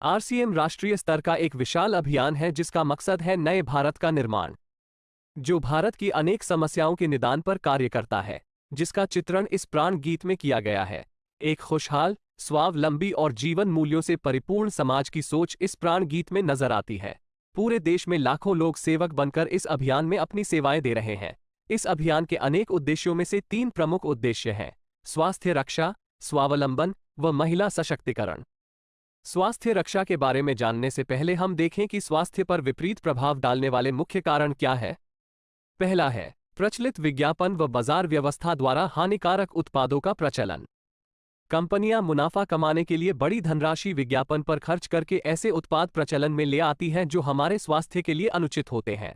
RCM राष्ट्रीय स्तर का एक विशाल अभियान है जिसका मकसद है नए भारत का निर्माण, जो भारत की अनेक समस्याओं के निदान पर कार्य करता है, जिसका चित्रण इस प्राण गीत में किया गया है। एक खुशहाल, स्वावलंबी और जीवन मूल्यों से परिपूर्ण समाज की सोच इस प्राण गीत में नजर आती है। पूरे देश में लाखों लोग सेवक बनकर इस अभियान में अपनी सेवाएं दे रहे हैं। इस अभियान के अनेक उद्देश्यों में से 3 प्रमुख उद्देश्य हैं: स्वास्थ्य रक्षा, स्वावलंबन व महिला सशक्तिकरण। स्वास्थ्य रक्षा के बारे में जानने से पहले हम देखें कि स्वास्थ्य पर विपरीत प्रभाव डालने वाले मुख्य कारण क्या है। पहला है प्रचलित विज्ञापन व बाजार व्यवस्था द्वारा हानिकारक उत्पादों का प्रचलन। कंपनियां मुनाफा कमाने के लिए बड़ी धनराशि विज्ञापन पर खर्च करके ऐसे उत्पाद प्रचलन में ले आती हैं जो हमारे स्वास्थ्य के लिए अनुचित होते हैं।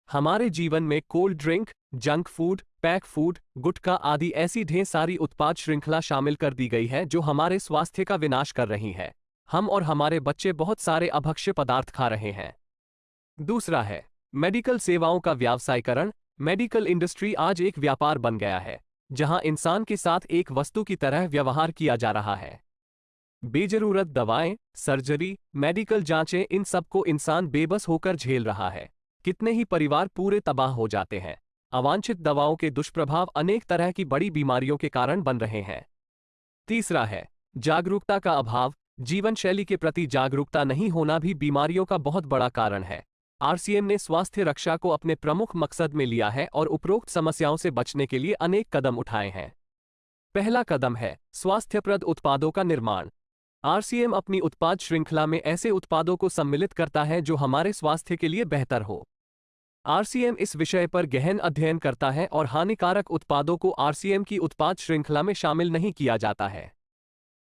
हमारे जीवन में cold drink, junk food, pack food, gutkha आदि ऐसी ढेर सारी उत्पाद श्रृंखला शामिल कर दी गई है जो हमारे स्वास्थ्य का विनाश कर रही है। हम और हमारे बच्चे बहुत सारे अभक्ष्य पदार्थ खा रहे हैं। दूसरा है मेडिकल सेवाओं का व्यावसायीकरण। मेडिकल इंडस्ट्री आज एक व्यापार बन गया है, जहां इंसान के साथ एक वस्तु की तरह व्यवहार किया जा रहा है। बेजरूरत दवाएं, सर्जरी, मेडिकल जांचें, इन सबको इंसान बेबस होकर झेल रहा है। कितने ही परिवार पूरे तबाह हो जाते हैं। अवांछित दवाओं के दुष्प्रभाव अनेक तरह की बड़ी बीमारियों के कारण बन रहे हैं। तीसरा है जागरूकता का अभाव। जीवन शैली के प्रति जागरूकता नहीं होना भी बीमारियों का बहुत बड़ा कारण है। आरसीएम ने स्वास्थ्य रक्षा को अपने प्रमुख मकसद में लिया है और उपरोक्त समस्याओं से बचने के लिए अनेक कदम उठाए हैं। पहला कदम है स्वास्थ्यप्रद उत्पादों का निर्माण। आरसीएम अपनी उत्पाद श्रृंखला में ऐसे उत्पादों को सम्मिलित करता है जो हमारे स्वास्थ्य के लिए बेहतर हो। आरसीएम इस विषय पर गहन अध्ययन करता है और हानिकारक उत्पादों को आरसीएम की उत्पाद श्रृंखला में शामिल नहीं किया जाता है।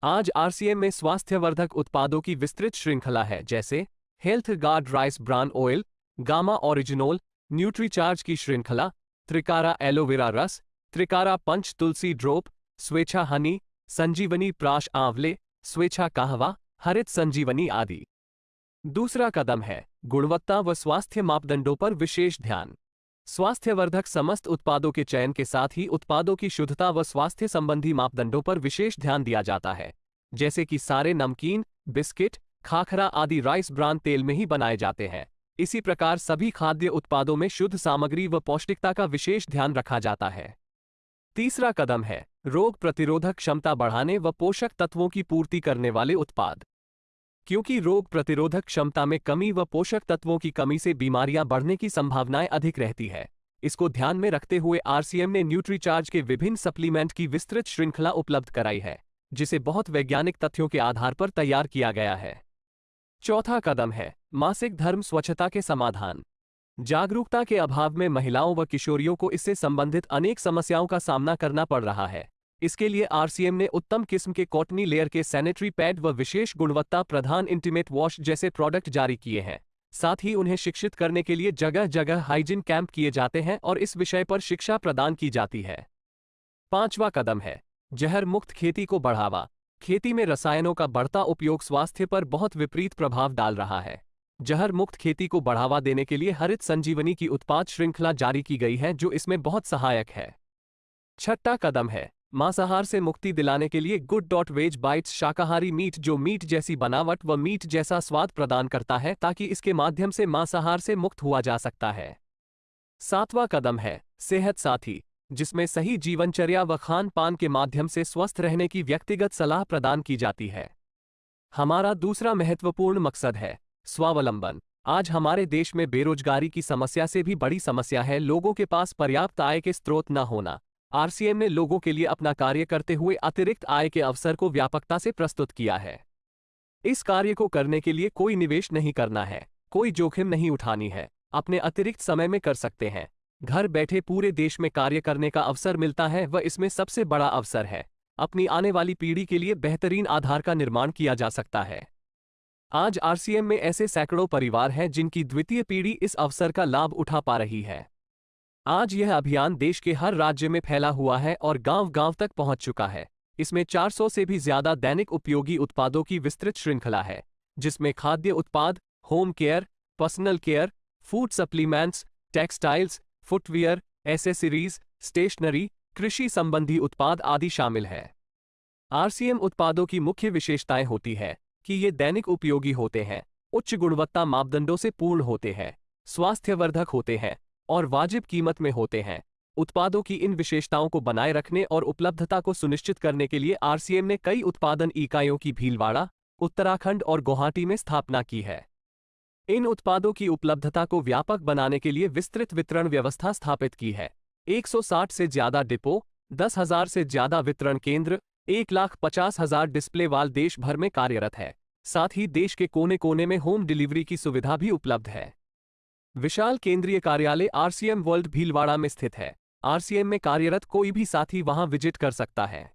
आज आरसीएम में स्वास्थ्यवर्धक उत्पादों की विस्तृत श्रृंखला है, जैसे health guard rice bran oil, gamma oryzanol, Nutricharge की श्रृंखला, त्रिकारा एलोवेरा रस, त्रिकारा पंच तुलसी ड्रॉप, स्वेच्छा हनी, संजीवनी प्राश आंवले, स्वेच्छा कहवा, हरित संजीवनी आदि। दूसरा कदम है गुणवत्ता व स्वास्थ्य मापदंडों पर विशेष ध्यान। स्वास्थ्यवर्धक समस्त उत्पादों के चयन के साथ ही उत्पादों की शुद्धता व स्वास्थ्य संबंधी मापदंडों पर विशेष ध्यान दिया जाता है, जैसे कि सारे नमकीन, बिस्किट, खाखरा आदि राइस ब्रान तेल में ही बनाए जाते हैं। इसी प्रकार सभी खाद्य उत्पादों में शुद्ध सामग्री व पौष्टिकता का विशेष ध्यान रखा जाता है। तीसरा कदम है रोग प्रतिरोधक क्षमता बढ़ाने व पोषक तत्वों की पूर्ति करने वाले उत्पाद। क्योंकि रोग प्रतिरोधक क्षमता में कमी व पोषक तत्वों की कमी से बीमारियां बढ़ने की संभावनाएं अधिक रहती है, इसको ध्यान में रखते हुए आरसीएम ने न्यूट्रीचार्ज के विभिन्न सप्लीमेंट की विस्तृत श्रृंखला उपलब्ध कराई है, जिसे बहुत वैज्ञानिक तथ्यों के आधार पर तैयार किया गया है। चौथा कदम है मासिक धर्म स्वच्छता के समाधान। जागरूकता के अभाव में महिलाओं व किशोरियों को इससे संबंधित अनेक समस्याओं का सामना करना पड़ रहा है। इसके लिए आरसीएम ने उत्तम किस्म के कॉटनी लेयर के सैनिटरी पैड व विशेष गुणवत्ता प्रधान इंटीमेट वॉश जैसे प्रोडक्ट जारी किए हैं। साथ ही उन्हें शिक्षित करने के लिए जगह जगह हाइजीन कैंप किए जाते हैं और इस विषय पर शिक्षा प्रदान की जाती है। पांचवा कदम है जहर मुक्त खेती को बढ़ावा। खेती में रसायनों का बढ़ता उपयोग स्वास्थ्य पर बहुत विपरीत प्रभाव डाल रहा है। जहर मुक्त खेती को बढ़ावा देने के लिए हरित संजीवनी की उत्पाद श्रृंखला जारी की गई है, जो इसमें बहुत सहायक है। छठा कदम है मांसाहार से मुक्ति दिलाने के लिए गुड.वेज बाइट्स शाकाहारी मीट, जो मीट जैसी बनावट व मीट जैसा स्वाद प्रदान करता है, ताकि इसके माध्यम से मांसाहार से मुक्त हुआ जा सकता है। सातवां कदम है सेहत साथी, जिसमें सही जीवनचर्या व खान पान के माध्यम से स्वस्थ रहने की व्यक्तिगत सलाह प्रदान की जाती है। हमारा दूसरा महत्वपूर्ण मकसद है स्वावलंबन। आज हमारे देश में बेरोजगारी की समस्या से भी बड़ी समस्या है लोगों के पास पर्याप्त आय के स्रोत न होना। आरसीएम ने लोगों के लिए अपना कार्य करते हुए अतिरिक्त आय के अवसर को व्यापकता से प्रस्तुत किया है। इस कार्य को करने के लिए कोई निवेश नहीं करना है, कोई जोखिम नहीं उठानी है, अपने अतिरिक्त समय में कर सकते हैं। घर बैठे पूरे देश में कार्य करने का अवसर मिलता है व इसमें सबसे बड़ा अवसर है अपनी आने वाली पीढ़ी के लिए बेहतरीन आधार का निर्माण किया जा सकता है। आज आरसीएम में ऐसे सैकड़ों परिवार हैं जिनकी द्वितीय पीढ़ी इस अवसर का लाभ उठा पा रही है। आज यह अभियान देश के हर राज्य में फैला हुआ है और गांव-गांव तक पहुंच चुका है। इसमें 400 से भी ज्यादा दैनिक उपयोगी उत्पादों की विस्तृत श्रृंखला है, जिसमें खाद्य उत्पाद, home care, personal care, food supplements, textiles, footwear, accessories, stationery, कृषि संबंधी उत्पाद आदि शामिल है। आरसीएम उत्पादों की मुख्य विशेषताएं होती है कि ये दैनिक उपयोगी होते हैं, उच्च गुणवत्ता मापदंडों से पूर्ण होते हैं, स्वास्थ्यवर्धक होते हैं और वाजिब कीमत में होते हैं। उत्पादों की इन विशेषताओं को बनाए रखने और उपलब्धता को सुनिश्चित करने के लिए आरसीएम ने कई उत्पादन इकाइयों की भीलवाड़ा, उत्तराखंड और गुवाहाटी में स्थापना की है। इन उत्पादों की उपलब्धता को व्यापक बनाने के लिए विस्तृत वितरण व्यवस्था स्थापित की है। 160 से ज्यादा डिपो, 10,000 से ज्यादा वितरण केंद्र, 1,50,000 डिस्प्ले वाल देश भर में कार्यरत है। साथ ही देश के कोने कोने में होम डिलीवरी की सुविधा भी उपलब्ध है। विशाल केंद्रीय कार्यालय आरसीएम वर्ल्ड भीलवाड़ा में स्थित है। आरसीएम में कार्यरत कोई भी साथी वहां विजिट कर सकता है।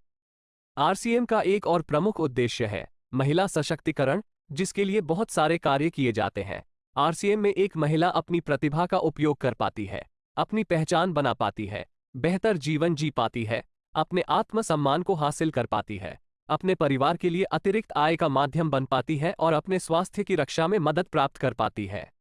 आरसीएम का एक और प्रमुख उद्देश्य है महिला सशक्तिकरण, जिसके लिए बहुत सारे कार्य किए जाते हैं। आरसीएम में एक महिला अपनी प्रतिभा का उपयोग कर पाती है, अपनी पहचान बना पाती है, बेहतर जीवन जी पाती है, अपने आत्मसम्मान को हासिल कर पाती है, अपने परिवार के लिए अतिरिक्त आय का माध्यम बन पाती है और अपने स्वास्थ्य की रक्षा में मदद प्राप्त कर पाती है।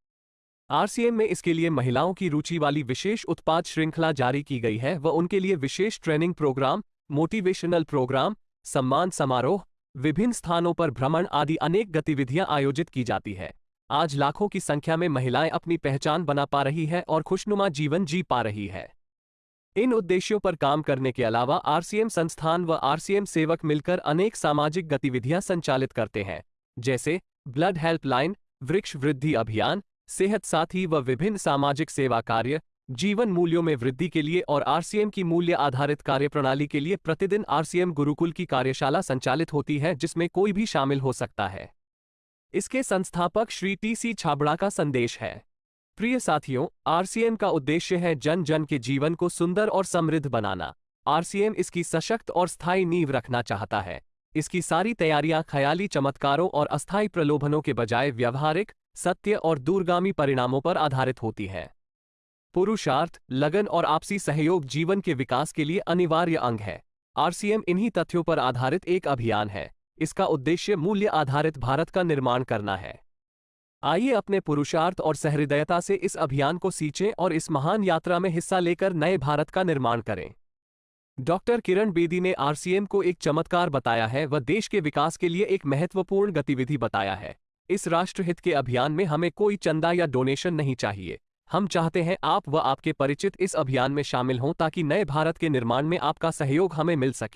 आरसीएम में इसके लिए महिलाओं की रुचि वाली विशेष उत्पाद श्रृंखला जारी की गई है व उनके लिए विशेष ट्रेनिंग प्रोग्राम, मोटिवेशनल प्रोग्राम, सम्मान समारोह, विभिन्न स्थानों पर भ्रमण आदि अनेक गतिविधियां आयोजित की जाती है। आज लाखों की संख्या में महिलाएं अपनी पहचान बना पा रही है और खुशनुमा जीवन जी पा रही है। इन उद्देश्यों पर काम करने के अलावा आरसीएम संस्थान व आरसीएम सेवक मिलकर अनेक सामाजिक गतिविधियां संचालित करते हैं, जैसे ब्लड हेल्पलाइन, वृक्ष वृद्धि अभियान, सेहत साथी व विभिन्न सामाजिक सेवा कार्य, जीवन मूल्यों में वृद्धि के लिए और आरसीएम की मूल्य आधारित कार्यप्रणाली के लिए प्रतिदिन आरसीएम गुरुकुल की कार्यशाला संचालित होती है, जिसमें कोई भी शामिल हो सकता है। इसके संस्थापक श्री टी.सी. छाबड़ा का संदेश है। प्रिय साथियों, आरसीएम का उद्देश्य है जन जन के जीवन को सुंदर और समृद्ध बनाना। आरसीएम इसकी सशक्त और स्थायी नींव रखना चाहता है। इसकी सारी तैयारियां ख्याली चमत्कारों और अस्थायी प्रलोभनों के बजाय व्यवहारिक, सत्य और दूरगामी परिणामों पर आधारित होती है। पुरुषार्थ, लगन और आपसी सहयोग जीवन के विकास के लिए अनिवार्य अंग है। आरसीएम इन्हीं तथ्यों पर आधारित एक अभियान है। इसका उद्देश्य मूल्य आधारित भारत का निर्माण करना है। आइए अपने पुरुषार्थ और सहृदयता से इस अभियान को सींचें और इस महान यात्रा में हिस्सा लेकर नए भारत का निर्माण करें। डॉक्टर किरण बेदी ने आरसीएम को एक चमत्कार बताया है व देश के विकास के लिए एक महत्वपूर्ण गतिविधि बताया है। इस राष्ट्रहित के अभियान में हमें कोई चंदा या डोनेशन नहीं चाहिए। हम चाहते हैं आप व आपके परिचित इस अभियान में शामिल हों ताकि नए भारत के निर्माण में आपका सहयोग हमें मिल सके।